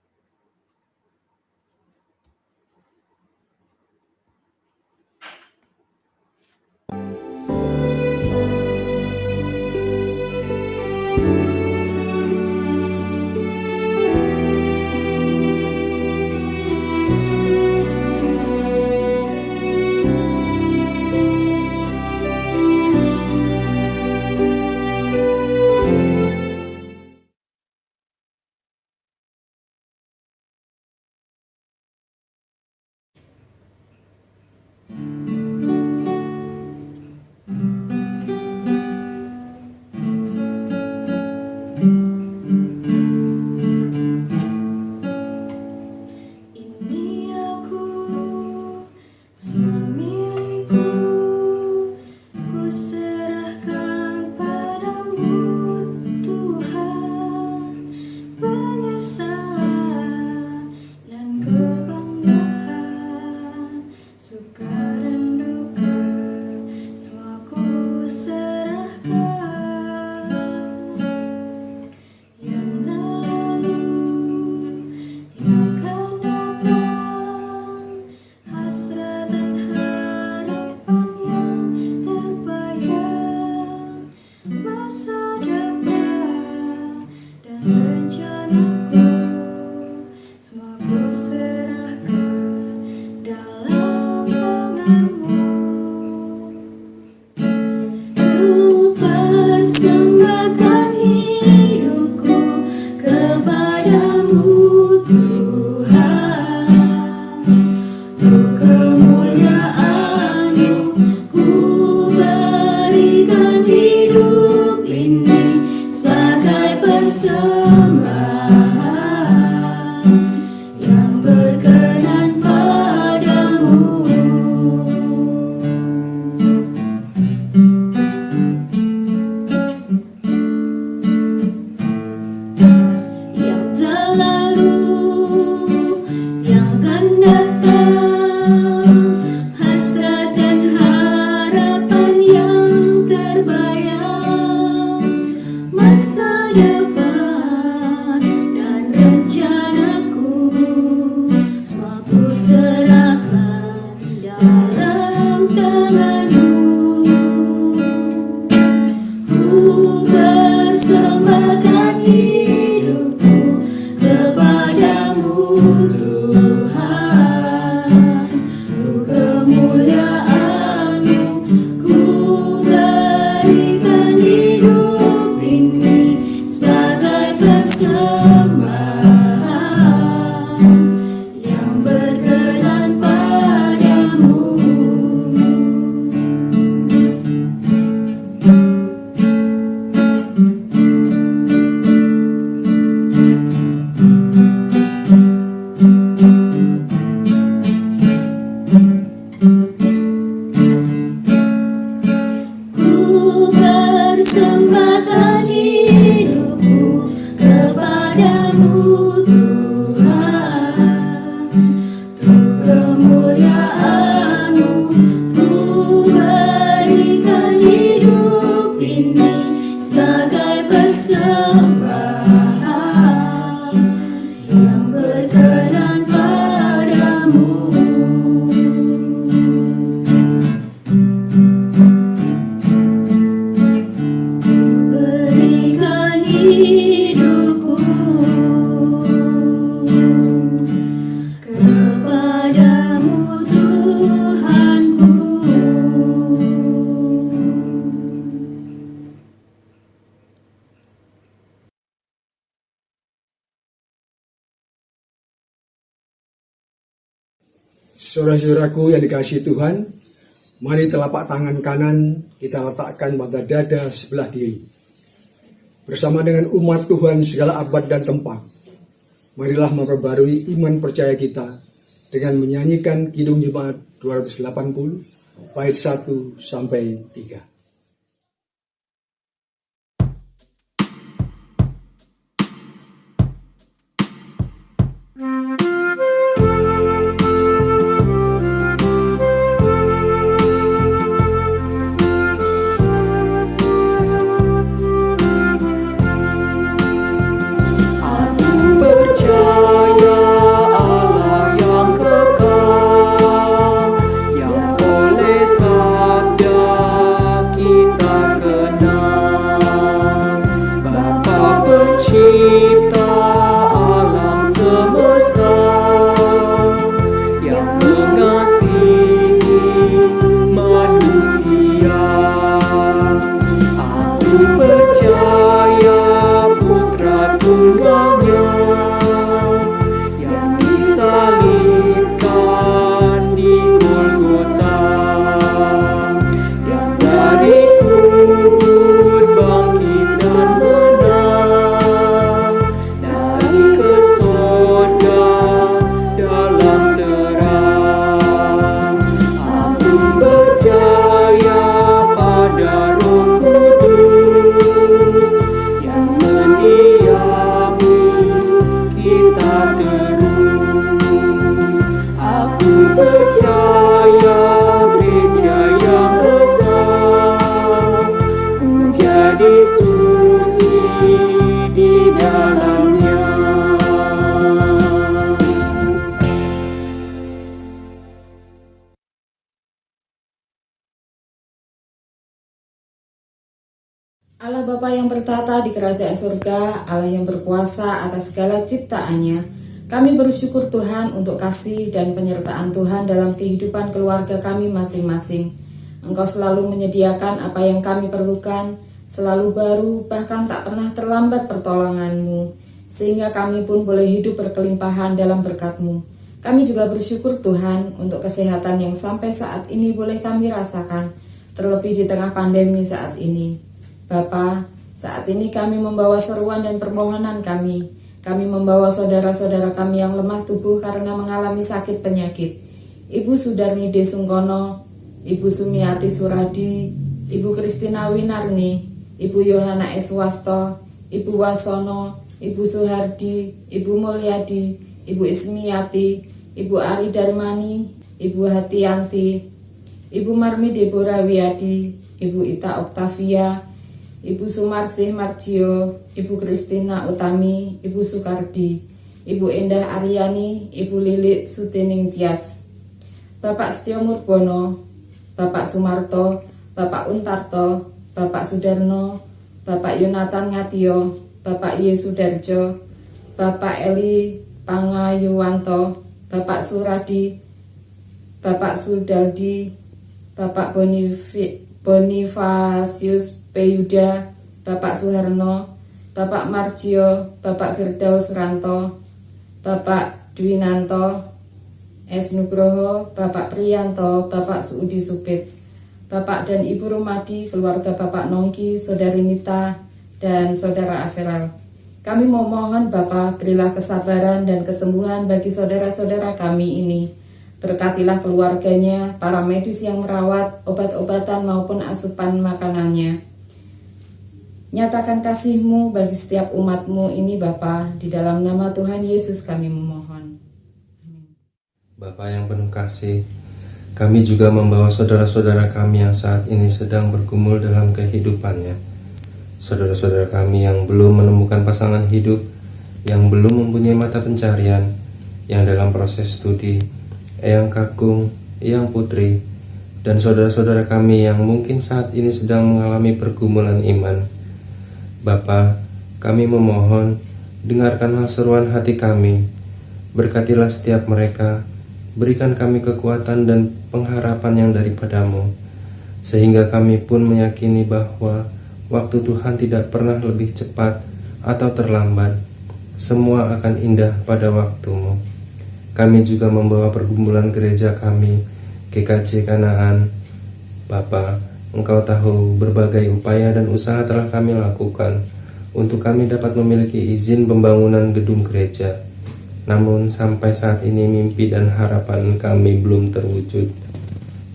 Persembahkan hidupku kepada Saudara-saudaraku yang dikasihi Tuhan, mari telapak tangan kanan kita letakkan pada dada sebelah kiri. Bersama dengan umat Tuhan segala abad dan tempat, marilah memperbarui iman percaya kita dengan menyanyikan Kidung Jemaat 280, bait 1 sampai 3. Allah Bapa yang bertata di kerajaan surga, Allah yang berkuasa atas segala ciptaannya, kami bersyukur Tuhan untuk kasih dan penyertaan Tuhan dalam kehidupan keluarga kami masing-masing. Engkau selalu menyediakan apa yang kami perlukan, selalu baru, bahkan tak pernah terlambat pertolongan-Mu, sehingga kami pun boleh hidup berkelimpahan dalam berkat-Mu. Kami juga bersyukur Tuhan untuk kesehatan yang sampai saat ini boleh kami rasakan, terlebih di tengah pandemi saat ini. Bapa, saat ini kami membawa seruan dan permohonan kami. Kami membawa saudara-saudara kami yang lemah tubuh karena mengalami sakit penyakit. Ibu Sudarni D. Sungkono, Ibu Sumiati Suradi, Ibu Kristina Winarni, Ibu Yohana S. Wasto, Ibu Wasono, Ibu Suhardi, Ibu Mulyadi, Ibu Ismiati, Ibu Ari Darmani, Ibu Hatianti, Ibu Marmi Deborah Wiyadi, Ibu Ita Oktavia, Ibu Sumarsih Marjio, Ibu Kristina Utami, Ibu Sukardi, Ibu Endah Aryani, Ibu Lilik Sutining Tias, Bapak Setio Murbono, Bapak Sumarto, Bapak Untarto, Bapak Sudarno, Bapak Yonatan Ngatio, Bapak Ye Sudarjo, Bapak Eli Pangayuwanto, Bapak Suradi, Bapak Sudaldi, Bapak Bonifasius Peyuda, Bapak Suharno, Bapak Marjio, Bapak Firdaus Ranto, Bapak Dwinanto, S. Nugroho, Bapak Priyanto, Bapak Suudi Supit, Bapak dan Ibu Rumadi, keluarga Bapak Nongki, Saudari Nita, dan Saudara Aferal. Kami memohon Bapak, berilah kesabaran dan kesembuhan bagi saudara-saudara kami ini. Berkatilah keluarganya, para medis yang merawat, obat-obatan maupun asupan makanannya. Nyatakan kasih-Mu bagi setiap umat-Mu ini Bapa, di dalam nama Tuhan Yesus kami memohon. Bapa yang penuh kasih, kami juga membawa saudara-saudara kami yang saat ini sedang bergumul dalam kehidupannya. Saudara-saudara kami yang belum menemukan pasangan hidup, yang belum mempunyai mata pencarian, yang dalam proses studi, Eyang Kakung, Eyang Putri, dan saudara-saudara kami yang mungkin saat ini sedang mengalami pergumulan iman. Bapa, kami memohon, dengarkanlah seruan hati kami, berkatilah setiap mereka, berikan kami kekuatan dan pengharapan yang daripada-Mu, sehingga kami pun meyakini bahwa waktu Tuhan tidak pernah lebih cepat atau terlambat, semua akan indah pada waktu-Mu. kami juga membawa pergumulan gereja kami, GKJ Kanaan. Bapa, Engkau tahu berbagai upaya dan usaha telah kami lakukan untuk kami dapat memiliki izin pembangunan gedung gereja. Namun sampai saat ini mimpi dan harapan kami belum terwujud.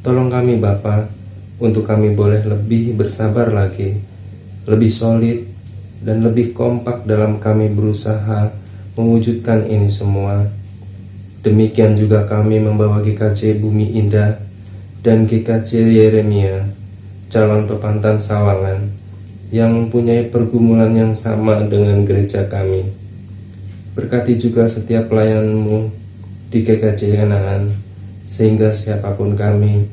Tolong kami Bapa, untuk kami boleh lebih bersabar lagi, lebih solid, dan lebih kompak dalam kami berusaha mewujudkan ini semua. Demikian juga kami membawa GKJ Bumi Indah dan GKJ Yeremia, calon pepantan Sawangan, yang mempunyai pergumulan yang sama dengan gereja kami. Berkati juga setiap pelayanmu di GKJ Kanaan, sehingga siapapun kami,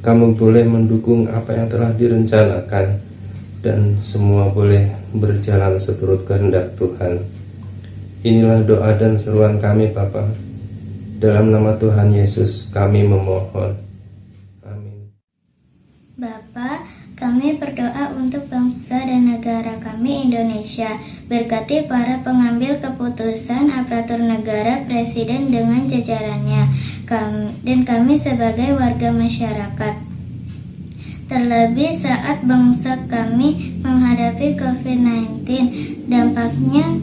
kamu boleh mendukung apa yang telah direncanakan, dan semua boleh berjalan seturut kehendak Tuhan. Inilah doa dan seruan kami Bapa. Dalam nama Tuhan Yesus kami memohon. Amin. Bapa, kami berdoa untuk bangsa dan negara kami Indonesia. Berkati para pengambil keputusan, aparatur negara, presiden dengan jajarannya, dan kami sebagai warga masyarakat. Terlebih saat bangsa kami menghadapi COVID-19, dampaknya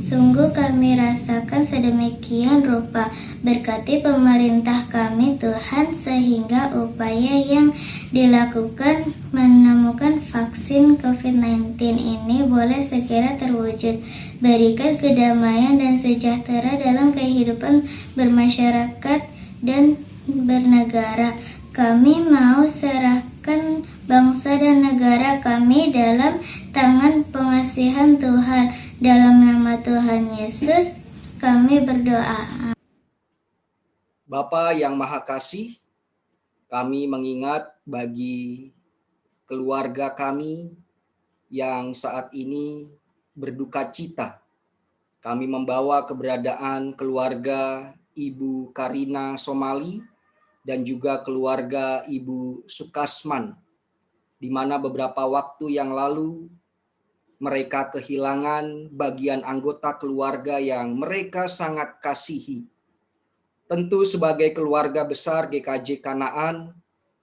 sungguh kami rasakan sedemikian rupa. Berkati pemerintah kami Tuhan, sehingga upaya yang dilakukan menemukan vaksin COVID-19 ini boleh segera terwujud. Berikan kedamaian dan sejahtera dalam kehidupan bermasyarakat dan bernegara. Kami mau serahkan bangsa dan negara kami dalam tangan pengasihan Tuhan. Dalam nama Tuhan Yesus kami berdoa. Bapa yang Maha Kasih, kami mengingat bagi keluarga kami yang saat ini berduka cita. Kami membawa keberadaan keluarga Ibu Karina Somali dan juga keluarga Ibu Sukasman, di mana beberapa waktu yang lalu mereka kehilangan bagian anggota keluarga yang mereka sangat kasihi. Tentu sebagai keluarga besar GKJ Kanaan,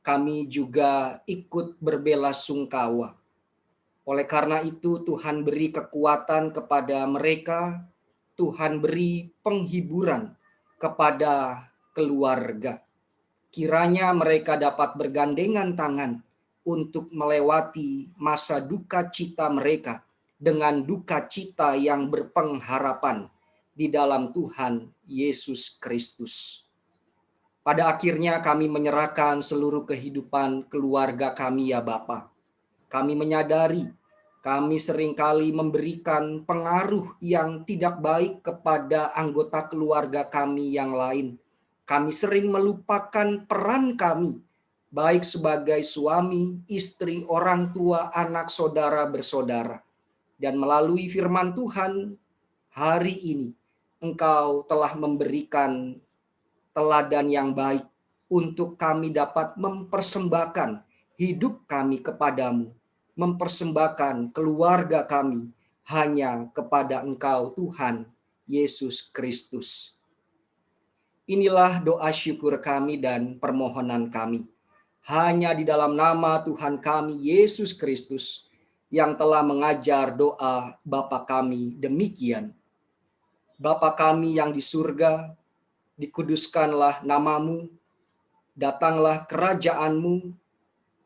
kami juga ikut berbelasungkawa. Oleh karena itu Tuhan beri kekuatan kepada mereka, Tuhan beri penghiburan kepada keluarga. Kiranya mereka dapat bergandengan tangan untuk melewati masa duka cita mereka dengan duka cita yang berpengharapan di dalam Tuhan Yesus Kristus. Pada akhirnya kami menyerahkan seluruh kehidupan keluarga kami ya Bapa. Kami menyadari kami seringkali memberikan pengaruh yang tidak baik kepada anggota keluarga kami yang lain. Kami sering melupakan peran kami, baik sebagai suami, istri, orang tua, anak, saudara, bersaudara. Dan melalui firman Tuhan hari ini, Engkau telah memberikan teladan yang baik untuk kami dapat mempersembahkan hidup kami kepadamu, mempersembahkan keluarga kami hanya kepada Engkau Tuhan Yesus Kristus. Inilah doa syukur kami dan permohonan kami. Hanya di dalam nama Tuhan kami Yesus Kristus yang telah mengajar doa Bapa kami demikian. Bapa kami yang di surga, dikuduskanlah namamu, datanglah kerajaanmu,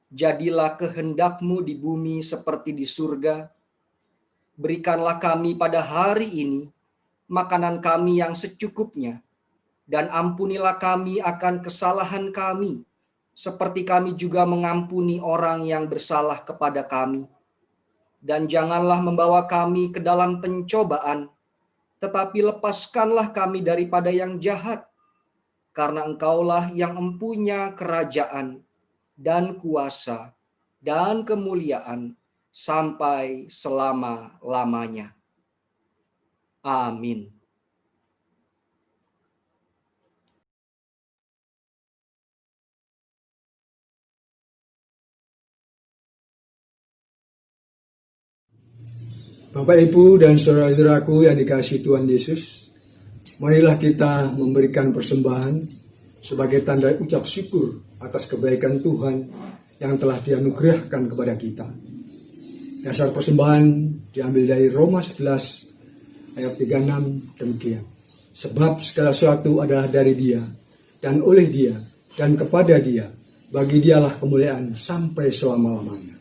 jadilah kehendakmu di bumi seperti di surga. Berikanlah kami pada hari ini makanan kami yang secukupnya, dan ampunilah kami akan kesalahan kami, seperti kami juga mengampuni orang yang bersalah kepada kami. Dan janganlah membawa kami ke dalam pencobaan, tetapi lepaskanlah kami daripada yang jahat, karena Engkaulah yang empunya kerajaan dan kuasa dan kemuliaan sampai selama-lamanya. Amin. Bapak, Ibu, dan saudara-saudaraku yang dikasihi Tuhan Yesus, Marilah kita memberikan persembahan sebagai tanda ucap syukur atas kebaikan Tuhan yang telah dianugerahkan kepada kita. Dasar persembahan diambil dari Roma 11 ayat 36 demikian. Sebab segala sesuatu adalah dari Dia, dan oleh Dia, dan kepada Dia. Bagi Dialah kemuliaan sampai selama-lamanya.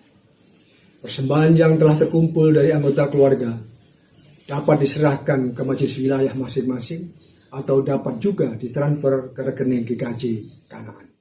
Persembahan yang telah terkumpul dari anggota keluarga dapat diserahkan ke majelis wilayah masing-masing atau dapat juga ditransfer ke rekening GKJ Kanaan.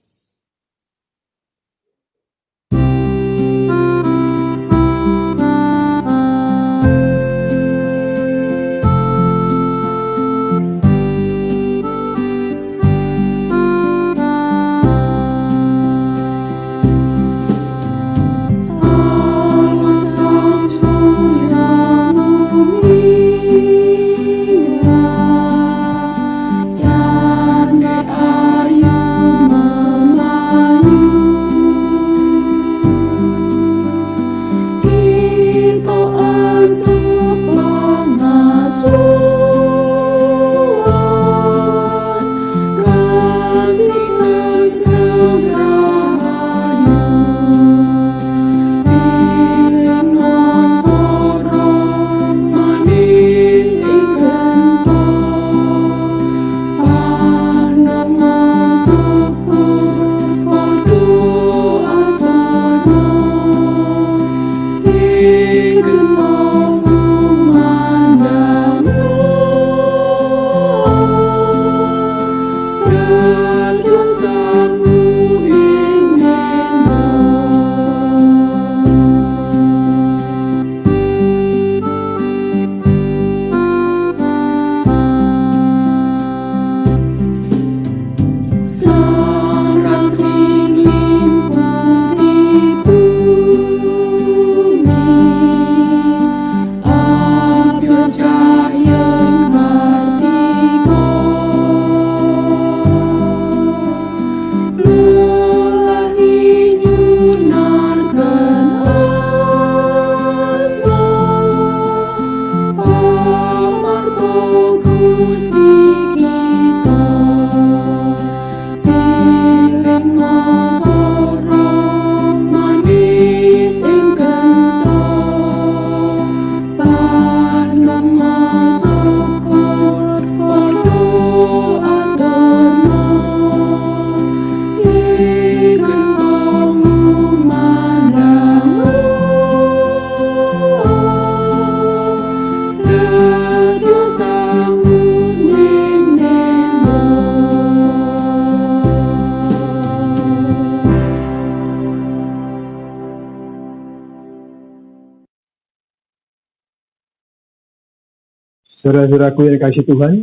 Saudara-saudaraku yang dikasihi Tuhan,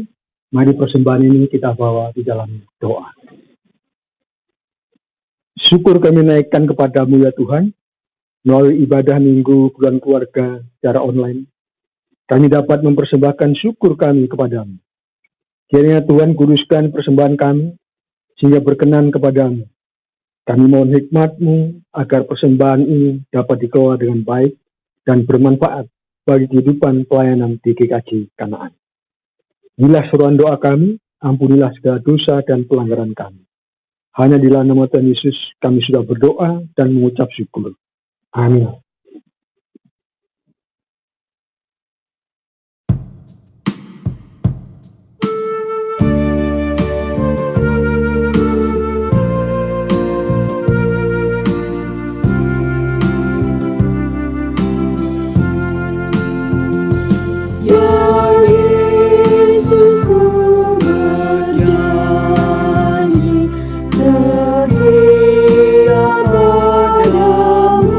mari persembahan ini kita bawa di dalam doa. Syukur kami naikkan kepadamu ya Tuhan, melalui ibadah minggu bulan keluarga secara online. Kami dapat mempersembahkan syukur kami kepadamu. Kiranya Tuhan kuduskan persembahan kami, sehingga berkenan kepadamu. Kami mohon hikmat-Mu agar persembahan ini dapat dikelola dengan baik dan bermanfaat bagi kehidupan pelayanan di GKJ Kanaan. Inilah seruan doa kami, ampunilah segala dosa dan pelanggaran kami. Hanya di dalam nama Tuhan Yesus kami sudah berdoa dan mengucap syukur. Amin. Setia padamu.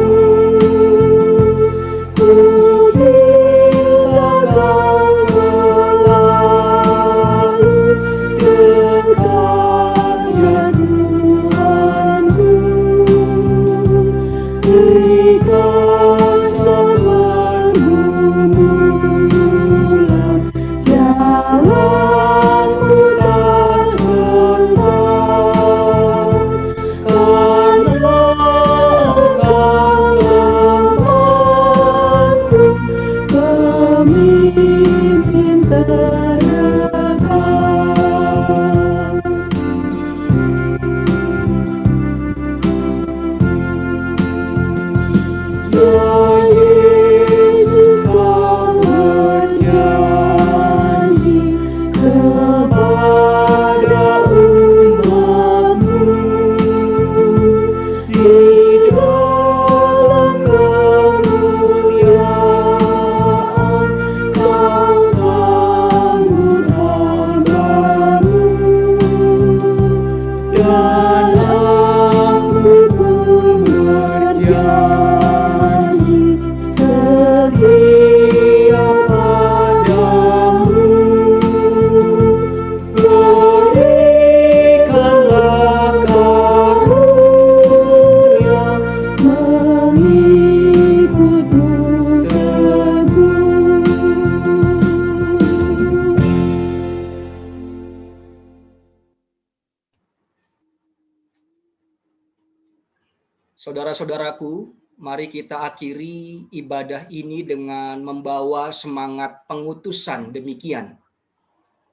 Saudara-saudaraku, mari kita akhiri ibadah ini dengan membawa semangat pengutusan demikian.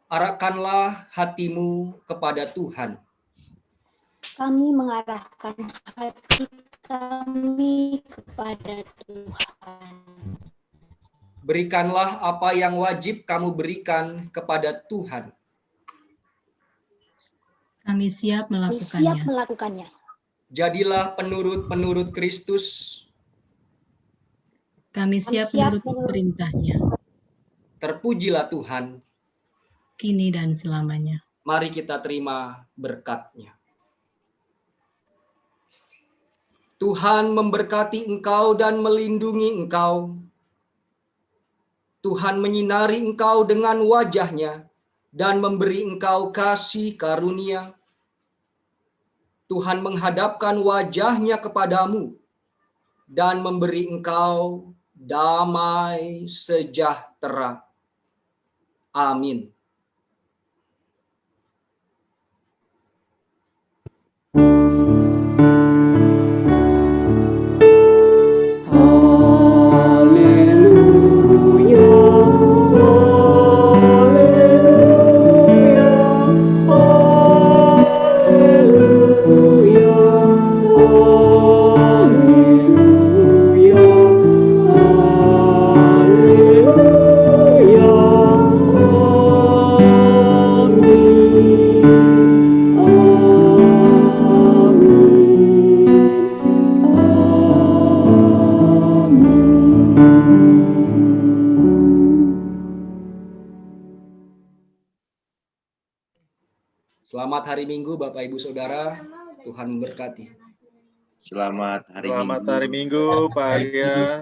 Arahkanlah hatimu kepada Tuhan. Kami mengarahkan hati kami kepada Tuhan. Berikanlah apa yang wajib kamu berikan kepada Tuhan. Kami siap melakukannya. Jadilah penurut-penurut Kristus. Kami siap menurut perintahnya. Terpujilah Tuhan. Kini dan selamanya. Mari kita terima berkat-Nya. Tuhan memberkati engkau dan melindungi engkau. Tuhan menyinari engkau dengan wajah-Nya dan memberi engkau kasih karunia. Tuhan menghadapkan wajah-Nya kepadamu dan memberi engkau damai sejahtera. Amin. Selamat hari Minggu Bapak Ibu Saudara, Tuhan memberkati. Selamat hari Minggu Pak Arya.